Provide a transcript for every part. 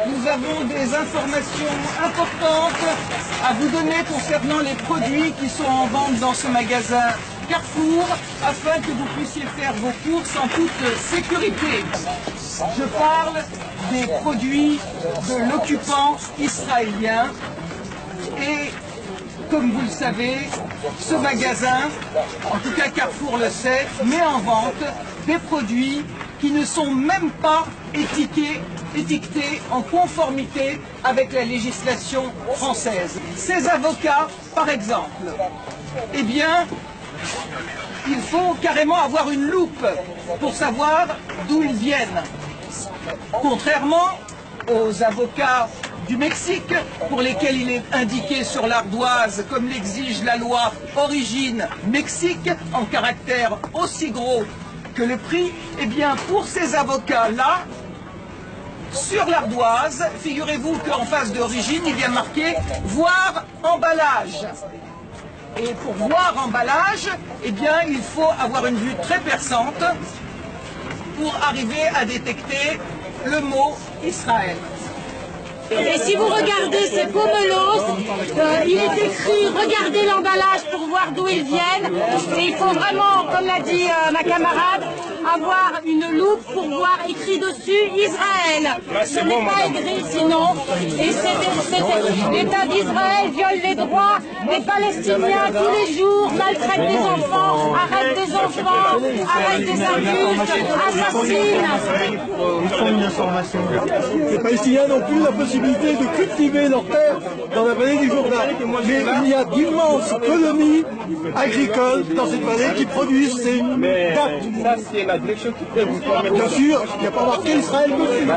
nous avons des informations importantes à vous donner concernant les produits qui sont en vente dans ce magasin Carrefour, afin que vous puissiez faire vos courses en toute sécurité. Je parle des produits de l'occupant israélien et, comme vous le savez, ce magasin, en tout cas Carrefour le sait, met en vente des produits qui ne sont même pas étiquetés en conformité avec la législation française. Ces avocats, par exemple, eh bien, il faut carrément avoir une loupe pour savoir d'où ils viennent. Contrairement aux avocats du Mexique, pour lesquels il est indiqué sur l'ardoise, comme l'exige la loi Origine Mexique, en caractère aussi gros que le prix, eh bien pour ces avocats-là, sur l'ardoise, figurez-vous qu'en face d'Origine, il y a marqué « Voir emballage ». Et pour voir emballage, eh bien, il faut avoir une vue très perçante pour arriver à détecter le mot Israël. Et si vous regardez ces pomelos, il est écrit « Regardez l'emballage pour voir d'où ils viennent ». Et il faut vraiment, comme l'a dit ma camarade, avoir une loupe pour voir écrit dessus « Israël ». Ce n'est pas écrit sinon. Et l'État d'Israël viole les droits des Palestiniens tous les jours, maltraite des enfants, arrête des enfants, arrête des adultes, assassine. Une information. Les Palestiniens n'ont plus la possibilité de cultiver leur terre dans la vallée du Jourdain. Mais il y a d'immenses colonies agricoles dans cette vallée qui produisent ces dates. Ça, c'est la direction qui peut vous former. Bien sûr, il n'y a pas marqué Israël dessus.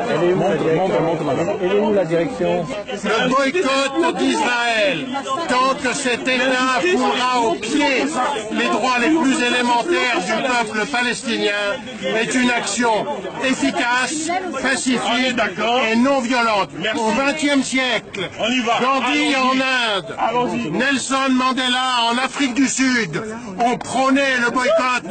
Elle est où la direction? Le boycott d'Israël, tant que cet État foulera au pied les droits les plus élémentaires du peuple palestinien, est une action efficace, pacifique et non violente. Au XXe siècle, Gandhi en Inde, Nelson Mandela en Afrique du Sud ont prôné le boycott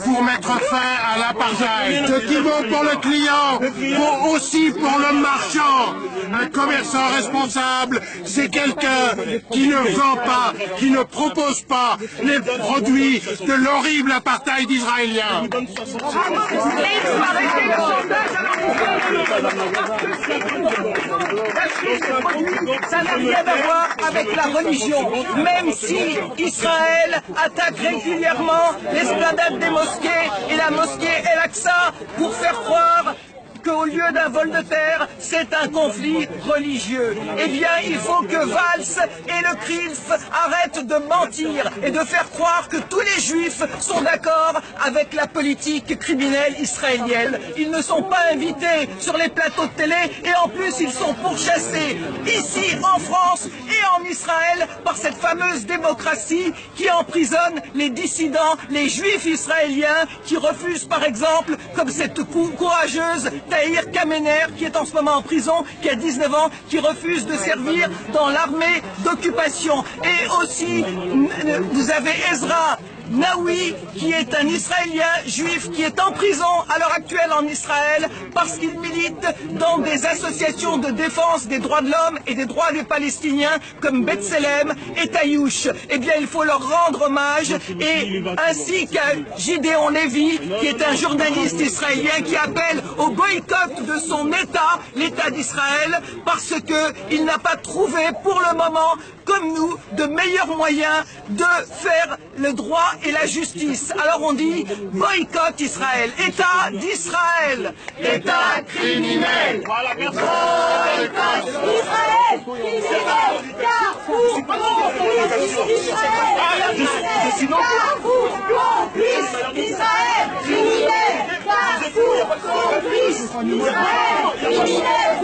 pour mettre fin à l'apartheid. Ce qui vaut pour le client vaut aussi pour le marchand. Un commerçant responsable, c'est quelqu'un qui ne vend pas, qui ne propose pas les produits de l'horrible apartheid israélien. Ça n'a rien à voir avec la religion, même si Israël attaque régulièrement l'esplanade des mosquées et la mosquée El-Aqsa pour faire croire qu'au lieu d'un vol de terre, c'est un conflit religieux. Eh bien, il faut que Valls et le CRIF arrêtent de mentir et de faire croire que tous les juifs sont d'accord avec la politique criminelle israélienne. Ils ne sont pas invités sur les plateaux de télé et en plus, ils sont pourchassés ici en France et en Israël par cette fameuse démocratie qui emprisonne les dissidents, les juifs israéliens qui refusent par exemple, comme cette courageuse Tahir Kamener, qui est en ce moment en prison, qui a 19 ans, qui refuse de servir dans l'armée d'occupation. Et aussi, vous avez Ezra Naoui, qui est un Israélien juif qui est en prison à l'heure actuelle en Israël parce qu'il milite dans des associations de défense des droits de l'homme et des droits des Palestiniens comme B'Tselem et Taïouch. Eh bien, il faut leur rendre hommage, et ainsi qu'à Gideon Levy, qui est un journaliste israélien qui appelle au boycott de son État, l'État d'Israël, parce qu'il n'a pas trouvé pour le moment, comme nous, de meilleurs moyens de faire le droit et la justice. Alors on dit boycott Israël, État d'Israël, État criminel. Boycott Israël, criminel, Carrefour, complice Israël, Carrefour, complice Israël, criminel, Carrefour, complice Israël, criminel.